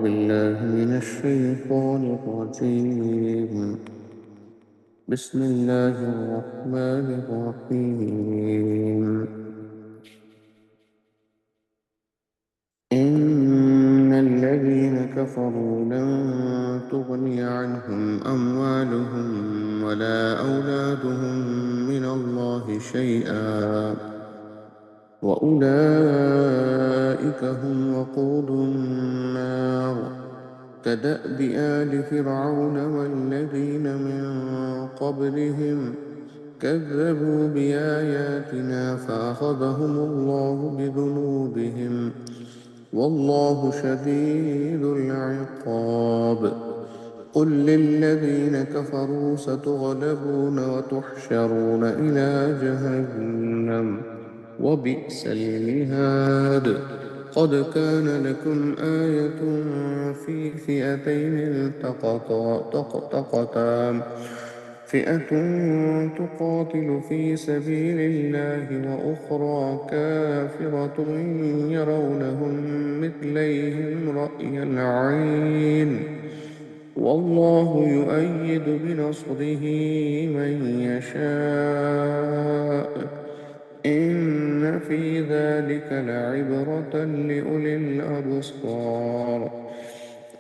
بالله من الشيطان الرجيم. بسم الله الرحمن الرحيم. إن الذين كفروا لن تغني عنهم أموالهم ولا أولادهم من الله شيئا وأولئك هم وقود النار كدأب آل فرعون والذين من قبلهم كذبوا بآياتنا فأخذهم الله بذنوبهم والله شديد العقاب. قل للذين كفروا ستغلبون وتحشرون إلى جهنم وبئس المهاد. قد كان لكم آية في فئتين التقتا فئة تقاتل في سبيل الله وأخرى كافرة يرونهم مثليهم رأي العين والله يؤيد بنصره من يشاء إن في ذلك لعبرة لأولي الأبصار.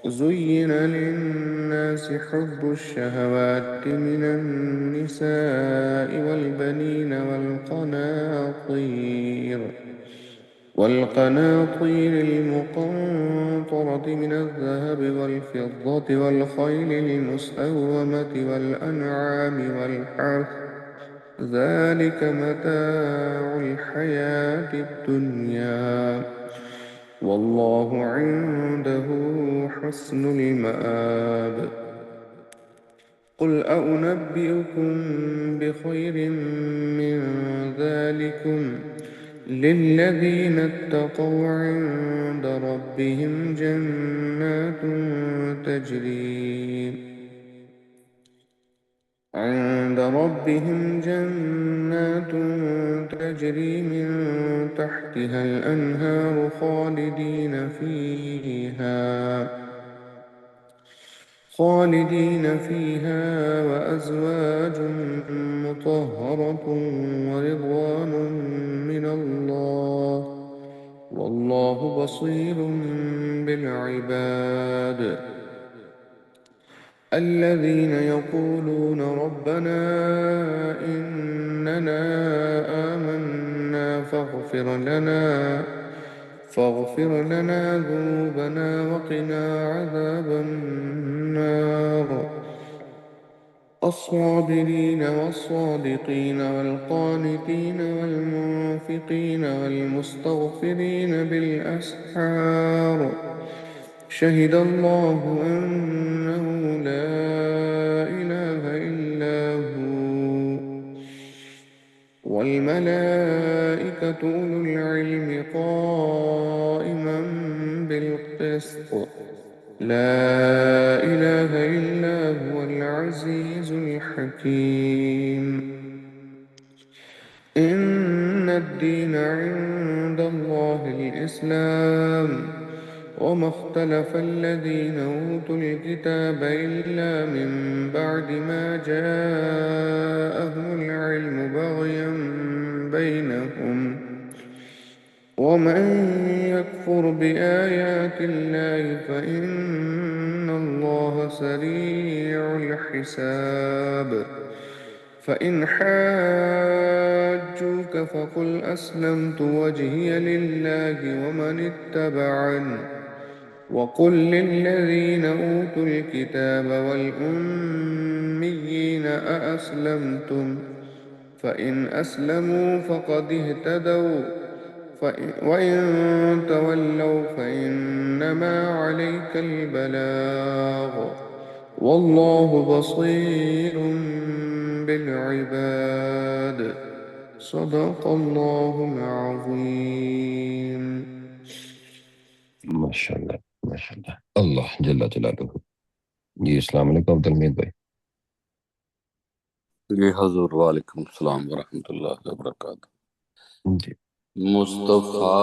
زين للناس حب الشهوات من النساء والبنين والقناطير المقنطرة من الذهب والفضة والخيل المسومة والأنعام والحرث ذلك متاع الحياة الدنيا والله عنده حسن المآب. قل أنبئكم بخير من ذلكم للذين اتقوا عند ربهم جنات تجري من تحتها الأنهار خالدين فيها وأزواج مطهرة ورضوان من الله والله بصير بالعباد. الذين يقولون ربنا إننا آمنا فاغفر لنا ذنوبنا وقنا عذاب النار. الصابرين والصادقين والقانتين والمنفقين والمستغفرين بالأسحار شهد الله أنه لا إله إلا هو والملائكة أولو العلم قائما بالقسط لا إله إلا هو العزيز الحكيم. إن الدين عند الله الإسلام وما اختلف الذين أوتوا الكتاب إلا من بعد ما جاءهم العلم بغيا بينهم ومن يكفر بآيات الله فإن الله سريع الحساب. فإن حاجوك فقل أسلمت وجهي لله ومن اتبعني وقل للذين أوتوا الكتاب والأميين أأسلمتم فإن أسلموا فقد اهتدوا وإن تولوا فإنما عليك البلاغ والله بصير بالعباد. صدق الله العظيم. ماشاء اللہ ماشاء اللہ اللہ جل جلالہ. جی السلام علیکم عبد الحمید بھائی. جی حضور وعلیکم السلام ورحمۃ اللہ وبرکاتہ. جی مصطفیٰ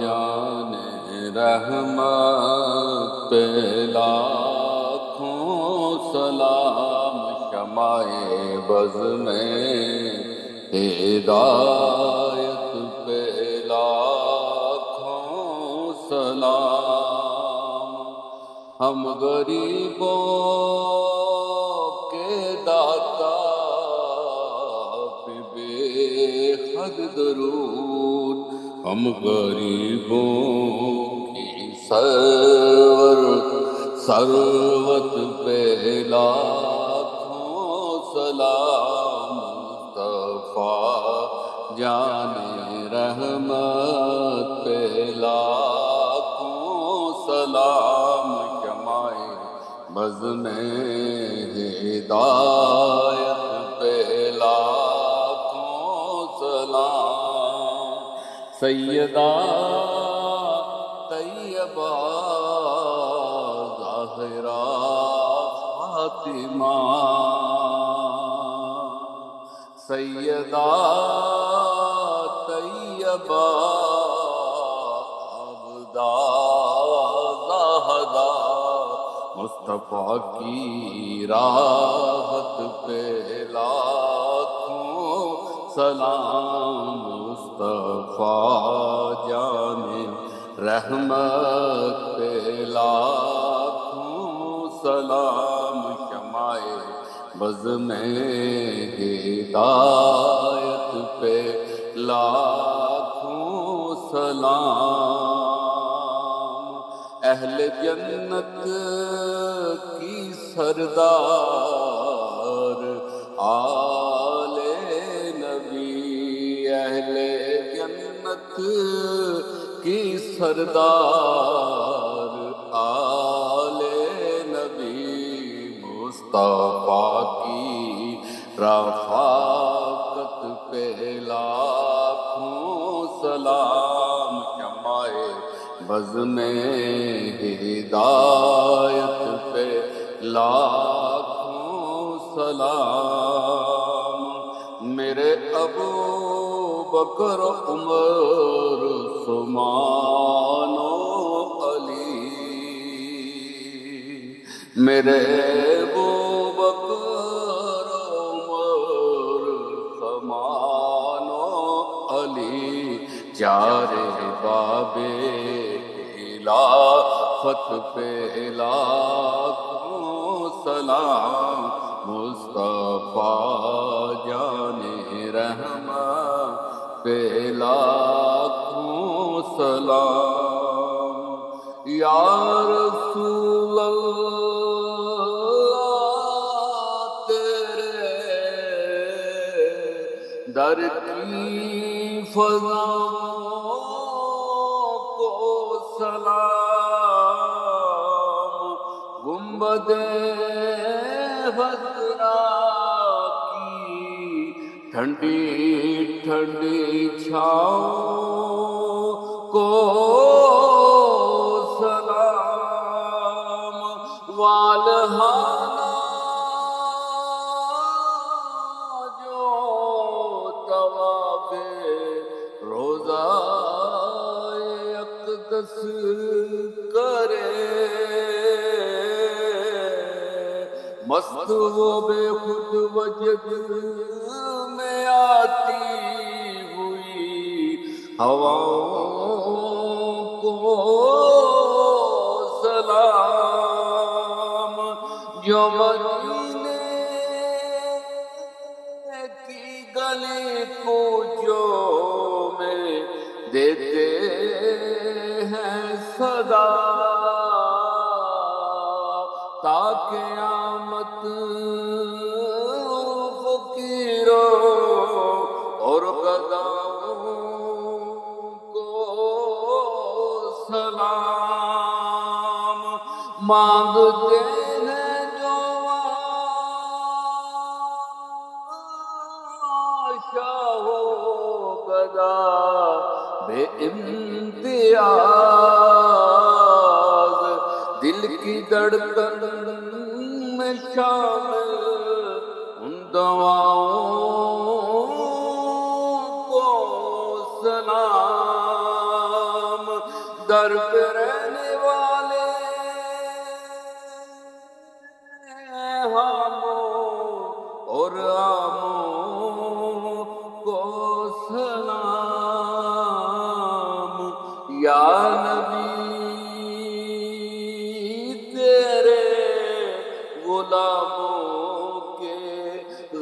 جان رحمت پہ لاکھوں سلام، شمع بز میں ہدایت پہ لاکھوں سلام، ہم غریبوں کے داتا پہ بے حد درود، ہم غریبوں کی ثروت پہ لاکھوں سلام، مصطفیٰ جان رحمت پہ لاکھوں سلام، شمع بز میں ہدایت پہ لاکھوں سلام، سیدہ طیبہ ظاہرہ فاطمہ، سیدہ طیبہ عابدہ زاہدہ، مصطفیٰ کی راحت پہ لاکھوں سلام، مصطفیٰ جان رحمت پہ لاکھوں سلام، شمع بز میں ہدایت پہ لاکھوں سلام، اہل جنت کی سردار آل نبی، اہل جنت کی سردار آل نبی، مصطفیٰ کی رفاقت پہ لاکھوں سلام، شمع بز میں ہدایت پہ لاکھوں سلام، میرے ابو بکر عمر عثمان و علی، میرے ابو بکر عمر عثمان و علی، چار بابے خلافت پہ لاکھوں سلام، مصطفیٰ جان رحمت پہ لاکھوں سلام، یا رسول اللہ تیرے در کی فضاؤں کو سلام، گنبد خضرا کی ٹھنڈی ٹھنڈی چھاؤں کو سلام، والہانہ جو طواف روزہ اقدس کرے، مست وہ بے خود وجد میں آتی ہوئی ہواؤں کو سلام، جو مدینے کی گلی کوچوں میں دیتے ہیں صدا، تاکہ قیامت فقیروں اور غداؤں کو سلام، مانگتے ہیں جو شاہ و گدا بے امتیاز، دل کی دھڑکن میں شامل ان دعاؤں کو سلام، در پہ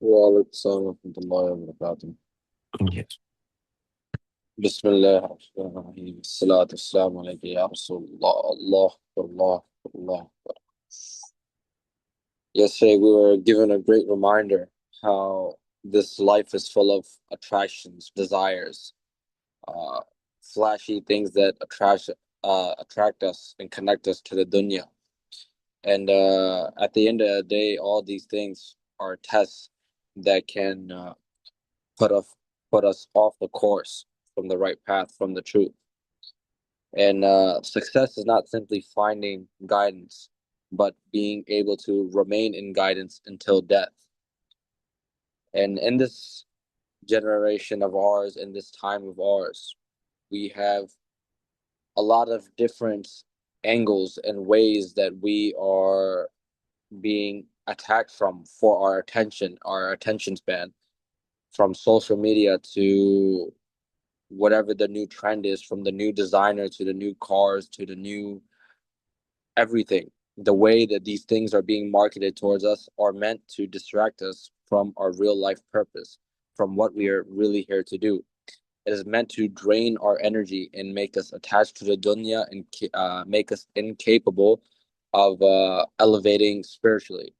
وعليكم السلام ورحمة الله وبركاته. Yes. بسم الله الرحمن الرحيم. الصلاة والسلام عليك يا رسول الله. الله أكبر، الله أكبر، الله أكبر. Yesterday we were given a great reminder how this life is full of attractions, desires, flashy things that attract us and connect us to the dunya. And at the end of the day, all these things are tests that can put us off the course from the right path, from the truth. And success is not simply finding guidance, but being able to remain in guidance until death. And in this generation of ours, in this time of ours, we have a lot of different angles and ways that we are being attacked from for our attention span, from social media to whatever the new trend is, from the new designer to the new cars to the new everything. The way that these things are being marketed towards us are meant to distract us from our real life purpose, from what we are really here to do. It is meant to drain our energy and make us attached to the dunya and make us incapable of elevating spiritually.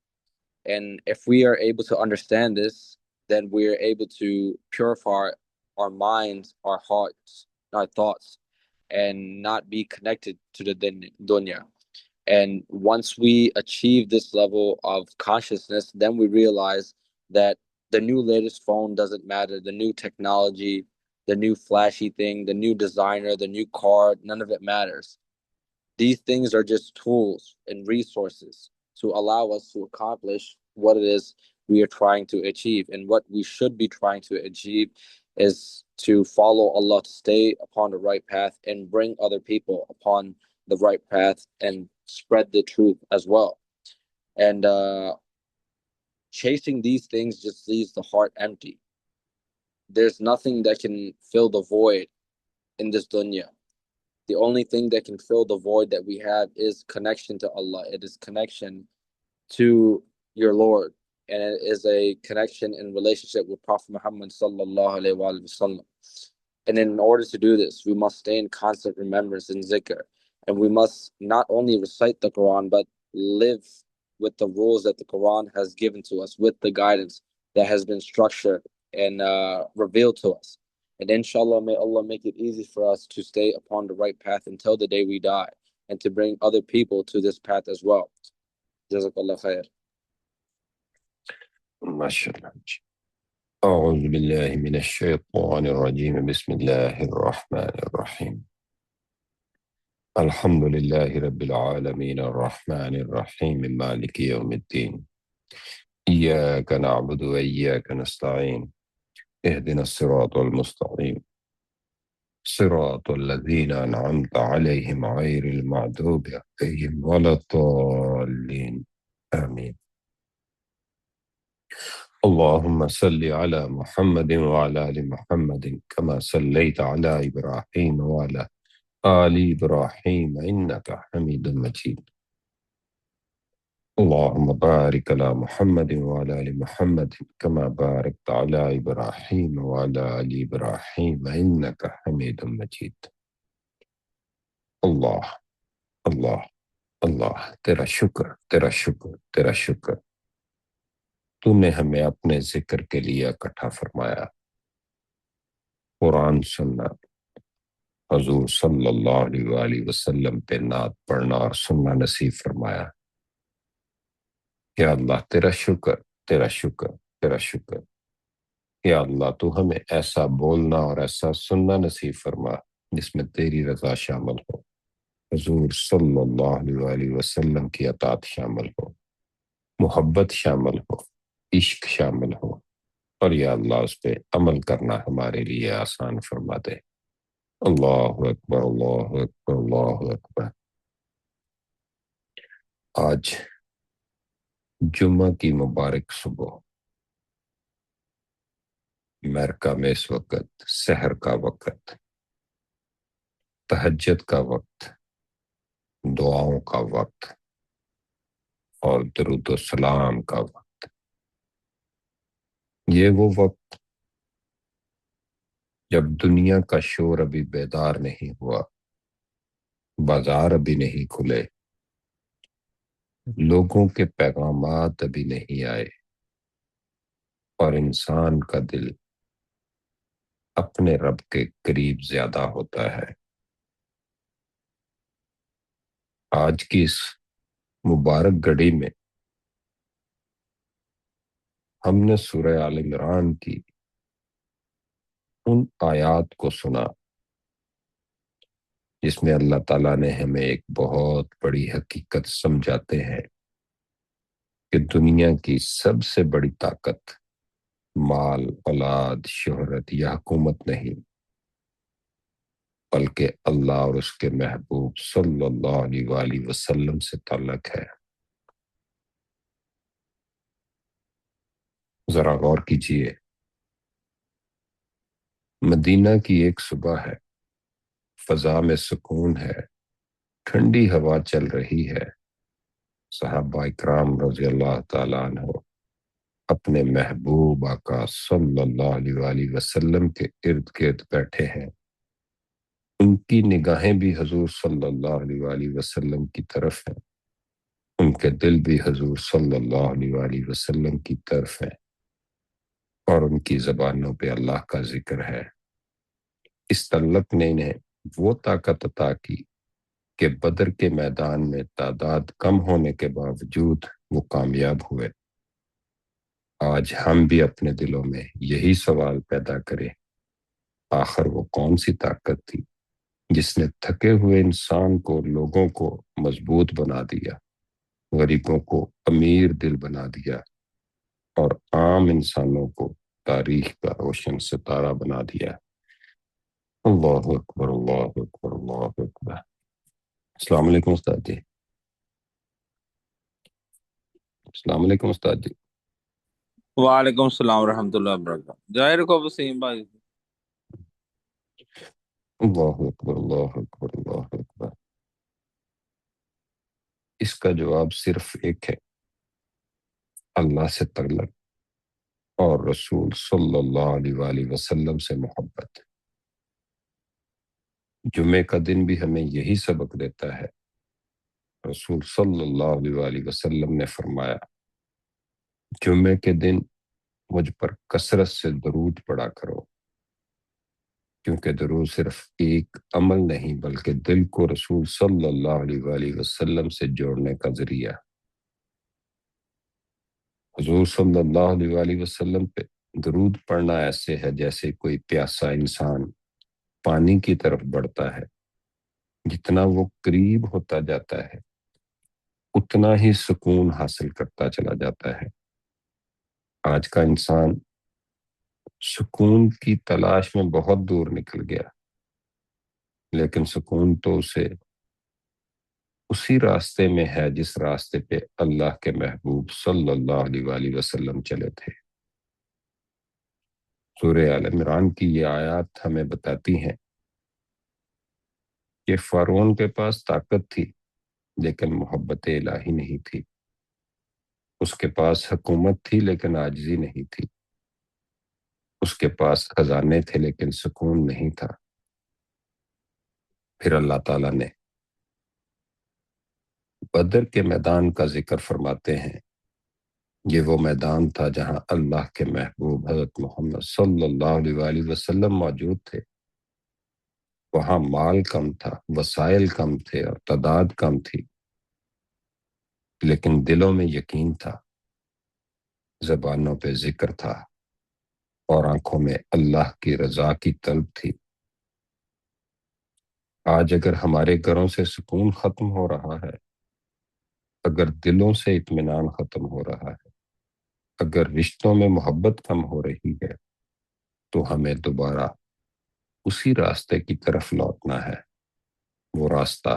And if we are able to understand this, then we are able to purify our minds, our hearts, our thoughts, and not be connected to the dunya. And once we achieve this level of consciousness, then we realize that the new latest phone doesn't matter, the new technology, the new flashy thing, the new designer, the new car, none of it matters. These things are just tools and resources to allow us to accomplish what it is we are trying to achieve. And what we should be trying to achieve is to follow Allah, to stay upon the right path and bring other people upon the right path and spread the truth as well. And chasing these things just leaves the heart empty. There's nothing that can fill the void in this dunya. The only thing that can fill the void that we have is connection to Allah. It is connection to your Lord, and it is a connection and relationship with Prophet Muhammad sallallahu alaihi wasallam. And in order to do this, we must stay in constant remembrance and zikr, and we must not only recite the Quran but live with the rules that the Quran has given to us, with the guidance that has been structured and revealed to us. And inshallah, may Allah make it easy for us to stay upon the right path until the day we die, and to bring other people to this path as well. Jazakallah khair. MashaAllah. أعوذ بالله من الشيطان الرجيم. بسم الله الرحمن الرحيم. الحمد لله رب العالمين الرحمن الرحيم مالك يوم الدين. إياك نعبد وإياك نستعين. اهدنا الصراط المستقيم صراط الذين أنعمت عليهم غير المغضوب عليهم ولا الضالين. آمين. اللهم صل على محمد وعلى آل محمد كما صليت على إبراهيم وعلى آل إبراهيم إنك حميد مجيد. اللهم بارك على محمد وعلى آل محمد كما باركت على إبراهيم وعلى آل إبراهيم إنك حميد مجيد. اللہ اللہ اللہ، تیرا شکر، تیرا شکر، تیرا شکر، تو نے ہمیں اپنے ذکر کے لیے اکٹھا فرمایا، قرآن سننا، حضور صلی اللہ علیہ وآلہ وسلم پہ نعت پڑھنا اور سننا نصیب فرمایا۔ یا اللہ تیرا شکر، تیرا شکر، تیرا شکر۔ یا اللہ تو ہمیں ایسا بولنا اور ایسا سننا نصیب فرما جس میں تیری رضا شامل ہو، حضور صلی اللہ علیہ وآلہ وسلم کی اطاعت شامل ہو، محبت شامل ہو، عشق شامل ہو، اور یا اللہ اس پہ عمل کرنا ہمارے لیے آسان فرما دے۔ اللہ اکبر، اللہ اکبر، اللہ اکبر۔ آج جمعہ کی مبارک صبح، امریکہ میں اس وقت سحر کا وقت، تہجد کا وقت، دعاؤں کا وقت اور درود و سلام کا وقت۔ یہ وہ وقت جب دنیا کا شور ابھی بیدار نہیں ہوا، بازار ابھی نہیں کھلے، لوگوں کے پیغامات ابھی نہیں آئے، اور انسان کا دل اپنے رب کے قریب زیادہ ہوتا ہے۔ آج کی اس مبارک گھڑی میں ہم نے سورہ آل عمران کی ان آیات کو سنا جس میں اللہ تعالیٰ نے ہمیں ایک بہت بڑی حقیقت سمجھاتے ہیں کہ دنیا کی سب سے بڑی طاقت مال، اولاد، شہرت یا حکومت نہیں، بلکہ اللہ اور اس کے محبوب صلی اللہ علیہ وآلہ وسلم سے تعلق ہے۔ ذرا غور کیجئے، مدینہ کی ایک صبح ہے، فضا میں سکون ہے، ٹھنڈی ہوا چل رہی ہے، صحابہ اکرام رضی اللہ تعالیٰ عنہ اپنے محبوب آقا صلی اللہ علیہ وآلہ وسلم کے ارد گرد بیٹھے ہیں، ان کی نگاہیں بھی حضور صلی اللہ علیہ وآلہ وسلم کی طرف ہیں، ان کے دل بھی حضور صلی اللہ علیہ وآلہ وسلم کی طرف ہیں، اور ان کی زبانوں پہ اللہ کا ذکر ہے۔ اس تعلق نے انہیں وہ طاقت عطا کی کہ بدر کے میدان میں تعداد کم ہونے کے باوجود وہ کامیاب ہوئے۔ آج ہم بھی اپنے دلوں میں یہی سوال پیدا کریں، آخر وہ کون سی طاقت تھی جس نے تھکے ہوئے انسان کو، لوگوں کو مضبوط بنا دیا، غریبوں کو امیر دل بنا دیا، اور عام انسانوں کو تاریخ کا روشن ستارہ بنا دیا۔ اللہ اکبر، اللہ اکبر، اللہ اکبر۔ السلام علیکم استاد جی۔ السلام علیکم استاد جی۔ وعلیکم السلام ورحمۃ اللہ وبرکاتہ۔ ظاہر کو وسیم بھائی۔ اللہ اکبر، اللہ اکبر، اللہ اکبر۔ اس کا جواب صرف ایک ہے، اللہ سے تعلق اور رسول صلی اللہ علیہ وآلہ وسلم سے محبت۔ جمعے کا دن بھی ہمیں یہی سبق دیتا ہے۔ رسول صلی اللہ علیہ وآلہ وسلم نے فرمایا، جمعے کے دن مجھ پر کثرت سے درود پڑھا کرو، کیونکہ درود صرف ایک عمل نہیں بلکہ دل کو رسول صلی اللہ علیہ وآلہ وسلم سے جوڑنے کا ذریعہ۔ حضور صلی اللہ علیہ وآلہ وسلم پہ درود پڑھنا ایسے ہے جیسے کوئی پیاسا انسان پانی کی طرف بڑھتا ہے، جتنا وہ قریب ہوتا جاتا ہے اتنا ہی سکون حاصل کرتا چلا جاتا ہے۔ آج کا انسان سکون کی تلاش میں بہت دور نکل گیا، لیکن سکون تو اسے اسی راستے میں ہے جس راستے پہ اللہ کے محبوب صلی اللہ علیہ وآلہ وسلم چلے تھے۔ سورہ آل عمران کی یہ آیات ہمیں بتاتی ہیں کہ فرعون کے پاس طاقت تھی لیکن محبت الہی نہیں تھی، اس کے پاس حکومت تھی لیکن عاجزی نہیں تھی، اس کے پاس خزانے تھے لیکن سکون نہیں تھا۔ پھر اللہ تعالیٰ نے بدر کے میدان کا ذکر فرماتے ہیں، یہ وہ میدان تھا جہاں اللہ کے محبوب حضرت محمد صلی اللہ علیہ وآلہ وسلم موجود تھے۔ وہاں مال کم تھا، وسائل کم تھے اور تعداد کم تھی، لیکن دلوں میں یقین تھا، زبانوں پہ ذکر تھا اور آنکھوں میں اللہ کی رضا کی طلب تھی۔ آج اگر ہمارے گھروں سے سکون ختم ہو رہا ہے، اگر دلوں سے اطمینان ختم ہو رہا ہے، اگر رشتوں میں محبت کم ہو رہی ہے، تو ہمیں دوبارہ اسی راستے کی طرف لوٹنا ہے۔ وہ راستہ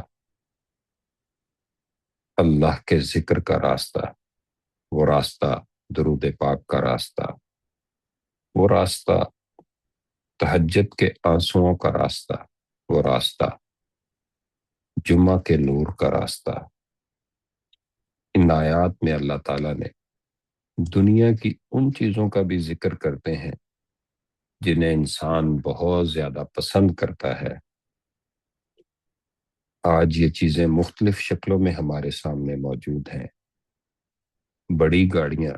اللہ کے ذکر کا راستہ، وہ راستہ درود پاک کا راستہ، وہ راستہ تہجد کے آنسوؤں کا راستہ، وہ راستہ جمعہ کے نور کا راستہ۔ ان آیات میں اللہ تعالیٰ نے دنیا کی ان چیزوں کا بھی ذکر کرتے ہیں جنہیں انسان بہت زیادہ پسند کرتا ہے۔ آج یہ چیزیں مختلف شکلوں میں ہمارے سامنے موجود ہیں، بڑی گاڑیاں،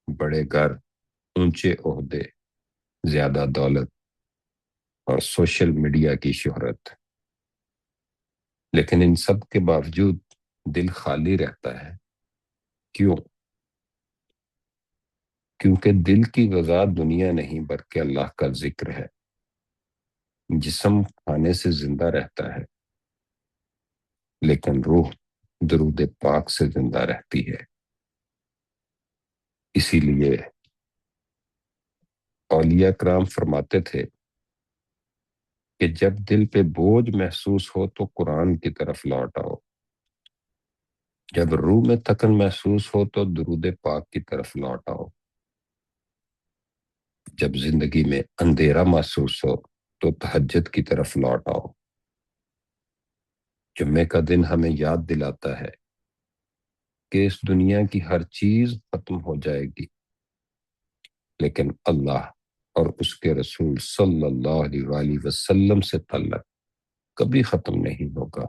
بڑے گھر، اونچے عہدے، زیادہ دولت اور سوشل میڈیا کی شہرت، لیکن ان سب کے باوجود دل خالی رہتا ہے۔ کیوں؟ کیونکہ دل کی غذا دنیا نہیں بلکہ اللہ کا ذکر ہے۔ جسم کھانے سے زندہ رہتا ہے لیکن روح درود پاک سے زندہ رہتی ہے۔ اسی لیے اولیاء کرام فرماتے تھے کہ جب دل پہ بوجھ محسوس ہو تو قرآن کی طرف لوٹ آؤ، جب روح میں تھکن محسوس ہو تو درود پاک کی طرف لوٹ آؤ، جب زندگی میں اندھیرا محسوس ہو تو تہجد کی طرف لوٹ آؤ۔ جمعے کا دن ہمیں یاد دلاتا ہے کہ اس دنیا کی ہر چیز ختم ہو جائے گی، لیکن اللہ اور اس کے رسول صلی اللہ علیہ وآلہ وسلم سے تعلق کبھی ختم نہیں ہوگا۔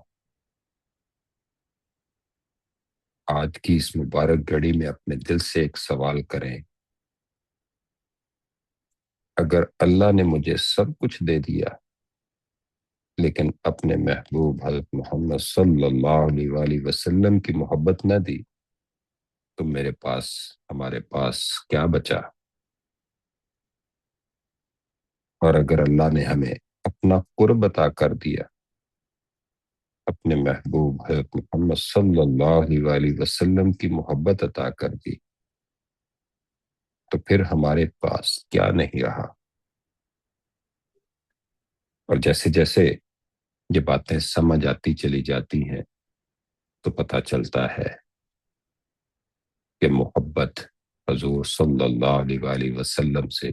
آج کی اس مبارک گھڑی میں اپنے دل سے ایک سوال کریں، اگر اللہ نے مجھے سب کچھ دے دیا لیکن اپنے محبوب حضرت محمد صلی اللہ علیہ وآلہ وسلم کی محبت نہ دی تو ہمارے پاس کیا بچا؟ اور اگر اللہ نے ہمیں اپنا قرب عطا کر دیا، اپنے محبوب حضرت محمد صلی اللہ علیہ وآلہ وسلم کی محبت عطا کر دی، تو پھر ہمارے پاس کیا نہیں رہا؟ اور جیسے جیسے یہ باتیں سمجھ آتی چلی جاتی ہیں تو پتہ چلتا ہے کہ محبت حضور صلی اللہ علیہ وآلہ وسلم سے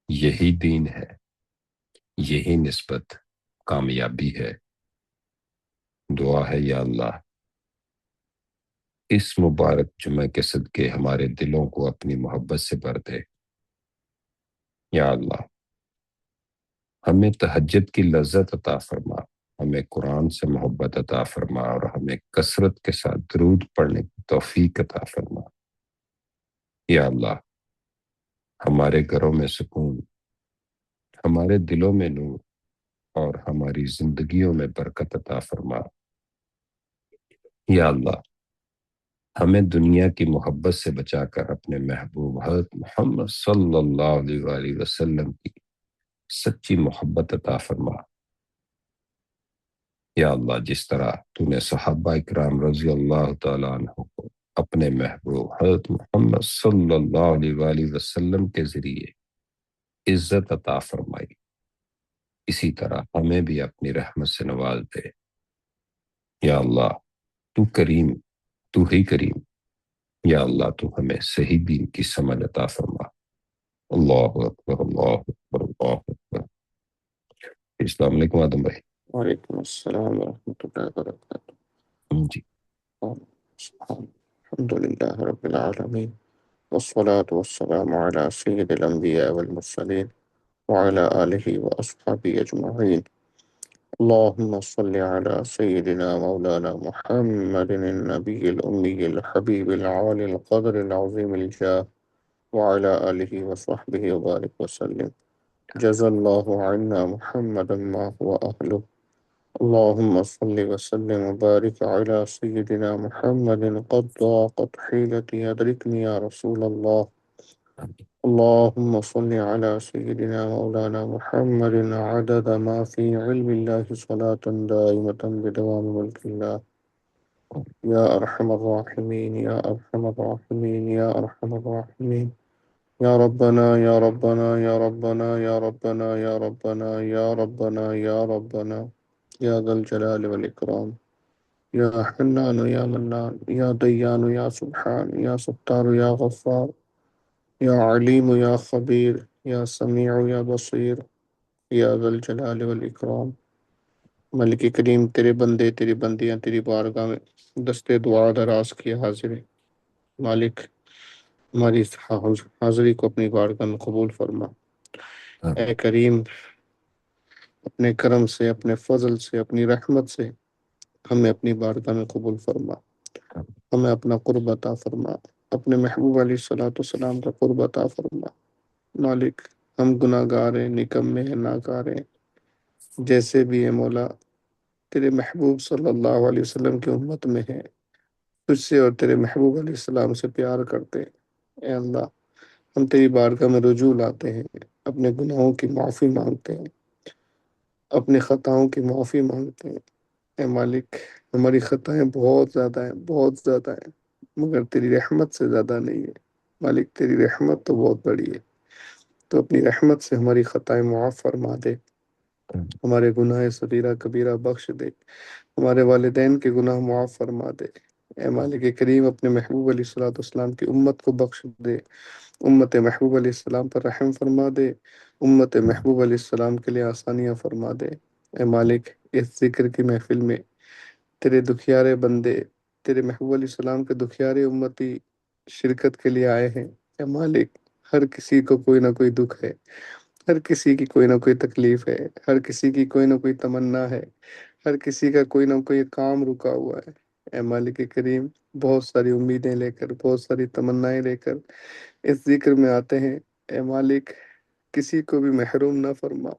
یہی دین ہے، یہی نسبت کامیابی ہے۔ دعا ہے یا اللہ اس مبارک جمعہ کے صدقے ہمارے دلوں کو اپنی محبت سے بھر دے۔ یا اللہ ہمیں تہجد کی لذت عطا فرما، ہمیں قرآن سے محبت عطا فرما اور ہمیں کثرت کے ساتھ درود پڑھنے کی توفیق عطا فرما۔ یا اللہ ہمارے گھروں میں سکون، ہمارے دلوں میں نور اور ہماری زندگیوں میں برکت عطا فرما۔ یا اللہ ہمیں دنیا کی محبت سے بچا کر اپنے محبوب حضرت محمد صلی اللہ علیہ وآلہ وسلم کی سچی محبت عطا فرما۔ یا اللہ جس طرح تو نے صحابہ اکرام رضی اللہ تعالیٰ عنہ کو اپنے محبوب حضرت محمد صلی اللہ علیہ وآلہ وسلم کے ذریعے عزت عطا فرمائی، اسی طرح ہمیں بھی اپنی رحمت سے نواز دے۔ یا اللہ تو کریم، تو ہی کریم، یا اللہ تو ہمیں صحیح دین کی سمجھ عطا فرما۔ اللہ اکبر، اللہ اکبر، اللہ اکبر۔ السلام علیکم آدم بھائی۔ وعلیکم السلام ورحمۃ اللہ وبرکاتہ۔ جی الحمد للہ رب العالمین، والصلاة والسلام على سید الانبیاء والمرسلین وعلى آلہ واصحابہ اجمعین۔ اللهم صل على سيدنا مولانا محمد النبي الأمي الحبيب العالي القدر العظيم الجاه وعلى آله وصحبه وبارك وسلم. جزا الله عنا محمدا ما هو أهله. اللهم صل وسلم وبارك على سيدنا محمد قد ضاقت حيلتي أدركني يا رسول الله. اللهم صل على سيدنا مولانا محمد عدد ما في علم الله صلاة دائمة بدوام ملك الله. يا أرحم الراحمين، يا أرحم الراحمين، يا أرحم الراحمين. يا ربنا يا ربنا يا ربنا يا ربنا يا ربنا يا ربنا يا ربنا يا ذا الجلال والإكرام. يا حنان يا منان يا ديان يا سبحان يا ستار يا غفار يا عليم يا خبير يا سميع يا بصير يا ذا الجلال والإكرام. ملک کریم، تیرے بندے تیری بندیاں تیری بارگاہ میں دستے دعا دراز کیے حاضر ہیں۔ مالک، ہماری اس حاضری کو اپنی بارگاہ میں قبول فرما۔ اے کریم، اپنے کرم سے، اپنے فضل سے، اپنی رحمت سے ہمیں اپنی بارگاہ میں قبول فرما۔ ہمیں اپنا قرب عطا فرما، اپنے محبوب علیہ الصلوۃ والسلام کا قرب عطا فرما۔ مالک، ہم گناہ گار ہیں، نکمے ہیں، ناکار ہیں، جیسے بھی ہیں مولا، تیرے محبوب صلی اللہ علیہ وسلم کی امت میں ہیں، تجھ سے اور تیرے محبوب علیہ السلام سے پیار کرتے ہیں۔ اے اللہ، ہم تیری بارگاہ میں رجوع لاتے ہیں، اپنے گناہوں کی معافی مانگتے ہیں، اپنے خطاؤں کی معافی مانگتے ہیں۔ اے مالک، ہماری خطائیں بہت زیادہ ہیں، بہت زیادہ ہیں، مگر تیری رحمت سے زیادہ نہیں ہے۔ مالک، تیری رحمت تو بہت بڑی ہے، تو اپنی رحمت سے ہماری خطائیں معاف فرما دے، ہمارے گناہ صغیرہ کبیرہ بخش دے، ہمارے والدین کے گناہ معاف فرما دے۔ اے مالک کریم، اپنے محبوب علیہ الصلوۃ والسلام کی امت کو بخش دے، امت محبوب علیہ السلام پر رحم فرما دے، امت محبوب علیہ السلام کے لیے آسانیاں فرما دے۔ اے مالک، اس ذکر کی محفل میں تیرے دکھیارے بندے، تیرے محبوب علیہ السلام کے دکھیارے امتی شرکت کے لیے آئے ہیں۔ اے مالک، ہر کسی کو کوئی نہ کوئی دکھ ہے، ہر کسی کی کوئی نہ کوئی تکلیف ہے، ہر کسی کی کوئی نہ کوئی تمنا ہے، ہر کسی کا کوئی نہ کوئی کام رکا ہوا ہے۔ اے مالک کریم، بہت ساری امیدیں لے کر، بہت ساری تمنائیں لے کر اس ذکر میں آتے ہیں۔ اے مالک، کسی کو بھی محروم نہ فرما،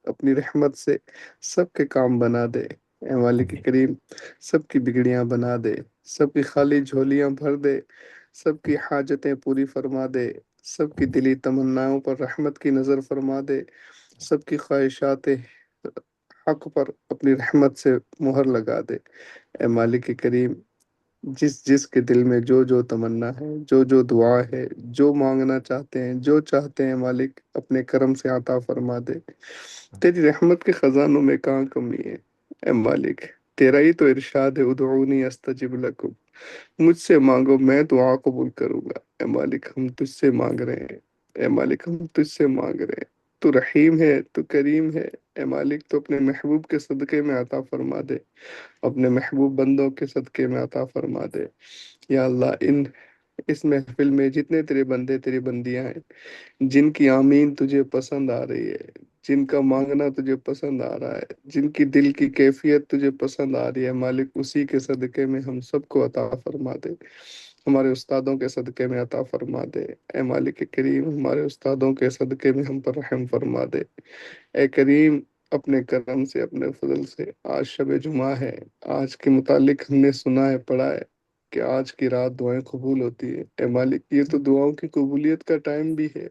اپنی رحمت سے سب کے کام بنا دے۔ اے مالک کریم، سب کی بگڑیاں بنا دے، سب کی خالی جھولیاں بھر دے، سب کی حاجتیں پوری فرما دے، سب کی دلی تمناؤں پر رحمت کی نظر فرما دے، سب کی خواہشات حق پر اپنی رحمت سے مہر لگا دے۔ اے مالک کریم، جس جس کے دل میں جو جو تمنا ہے، جو جو دعا ہے، جو مانگنا چاہتے ہیں، جو چاہتے ہیں، مالک اپنے کرم سے عطا فرما دے۔ تیری رحمت کے خزانوں میں کہاں کمی ہے؟ اے مالک، تیرا ہی تو ارشاد ہے، ادعونی استجب لکم، مجھ سے مانگو میں دعا قبول کروں گا۔ اے مالک، ہم تجھ سے مانگ رہے ہیں، اے مالک ہم تجھ سے مانگ رہے ہیں۔ تو رحیم ہے، تو کریم ہے۔ اے مالک، تو اپنے محبوب کے صدقے میں عطا فرما دے، اپنے محبوب بندوں کے صدقے میں عطا فرما دے۔ یا اللہ، اس محفل میں جتنے تیرے بندے تیری بندیاں ہیں، جن کی آمین تجھے پسند آ رہی ہے، جن کا مانگنا تجھے پسند آ رہا ہے، جن کی دل کی کیفیت تجھے پسند آ رہی ہے، مالک اسی کے صدقے میں ہم سب کو عطا فرما دے، ہمارے استادوں کے صدقے میں عطا فرما دے۔ اے مالک کریم، ہمارے استادوں کے صدقے میں ہم پر رحم فرما دے۔ اے کریم، اپنے کرم سے، اپنے فضل سے، آج شب جمعہ ہے، آج کے متعلق ہم نے سنا ہے، پڑھا ہے کہ آج کی رات دعائیں قبول ہوتی ہیں۔ اے مالک، یہ تو دعاؤں کی قبولیت کا ٹائم بھی ہے۔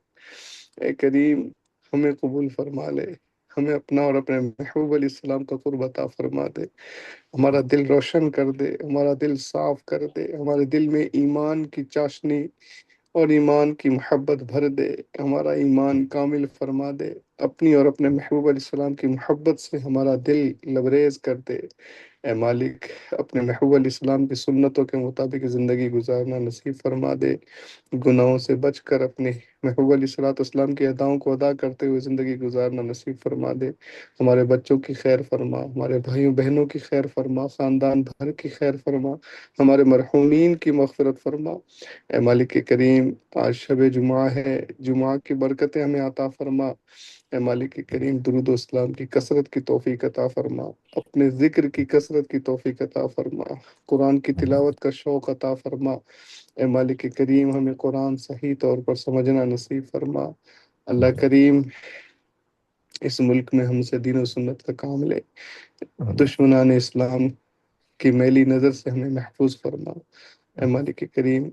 اے کریم، ہمیں قبول فرما لے، ہمیں اپنا اور اپنے محبوب علیہ السلام کا قرب عطا فرما دے، ہمارا دل روشن کر دے، ہمارا دل صاف کر دے، ہمارے دل میں ایمان کی چاشنی اور ایمان کی محبت بھر دے، ہمارا ایمان کامل فرما دے، اپنی اور اپنے محبوب علیہ السلام کی محبت سے ہمارا دل لبریز کر دے۔ اے مالک اپنے محبوب علیہ السلام کی سنتوں کے مطابق زندگی گزارنا نصیب فرما دے، گناہوں سے بچ کر اپنے محبوب علیہ الصلوۃ والسلام کی اداؤں کو ادا کرتے ہوئے زندگی گزارنا نصیب فرما دے، ہمارے بچوں کی خیر فرما، ہمارے بھائیوں بہنوں کی خیر فرما، خاندان بھر کی خیر فرما، ہمارے مرحومین کی مغفرت فرما۔ اے مالک کریم آج شب جمعہ ہے، جمعہ کی برکتیں ہمیں عطا فرما۔ اے مالک کریم درود و اسلام کی کثرت کی توفیق عطا فرما، اپنے ذکر کی کثرت کی توفیق عطا فرما، قرآن کی تلاوت کا شوق عطا فرما۔ اے مالک کریم ہمیں قرآن صحیح طور پر سمجھنا نصیب فرما۔ اللہ کریم اس ملک میں ہم سے دین و سنت کا کام لے، دشمنان اسلام کی میلی نظر سے ہمیں محفوظ فرما۔ اے مالک کریم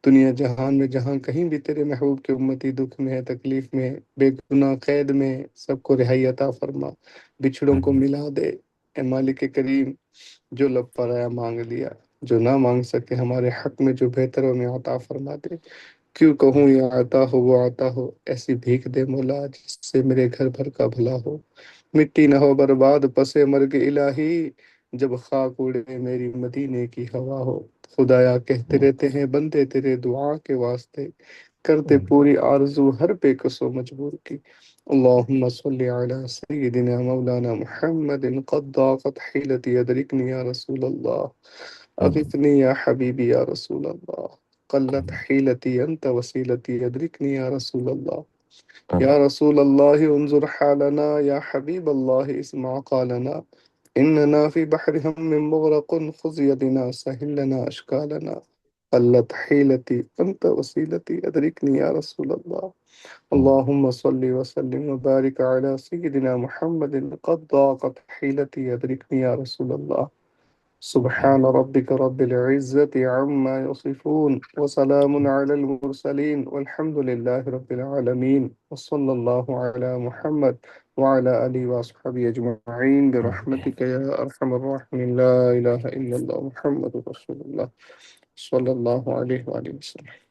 دنیا جہان میں جہاں کہیں بھی تیرے محبوب کے امتی دکھ میں ہے، تکلیف میں ہے، بے گناہ قید میں ہے، سب کو رہائی عطا فرما، بچھڑوں کو ملا دے۔ اے مالک کریم جو لب پر آیا مانگ لیا، جو نہ مانگ سکے ہمارے حق میں جو بہتر ہو ہمیں عطا فرما دے۔ کیوں کہوں یہ عطا ہو وہ عطا ہو، ایسی بھیک دے مولا جس سے میرے گھر بھر کا بھلا ہو، مٹی نہ ہو برباد پس مرگ الہی، جب خاک اڑے میری مدینے کی ہوا ہو۔ خدایا کہتے رہتے ہیں بندے تیرے دعا کے واسطے، کرتے پوری آرزو ہر بے کس و مجبور کی۔ اللہم صلی علی سیدنا مولانا محمد قد ضاقت حیلتی ادرکنی یا رسول اللہ، اغثنی یا حبیبی یا رسول اللہ، قلت حیلتی انت وسیلتی ادرکنی یا رسول اللہ، یا رسول اللہ انظر حالنا، یا حبیب اللہ اسمع قالنا، اننا فی بحر ہم مغرق خذ یدنا سہل لنا اشکالنا، قلت حیلتی انت وسیلتی ادرکنی یا رسول اللہ۔ اللہم صلی وسلم وبارک علی سیدنا محمد قد ضاقت حیلتی ادرکنی یا رسول اللہ۔ سبحان ربك رب العزة عما يصفون وسلام على المرسلين والحمد لله رب العالمين وصلى الله على محمد وعلى آله وصحبه أجمعين برحمتك يا أرحم الراحمين، لا إله إلا الله محمد رسول الله صلى الله عليه وآله وسلم۔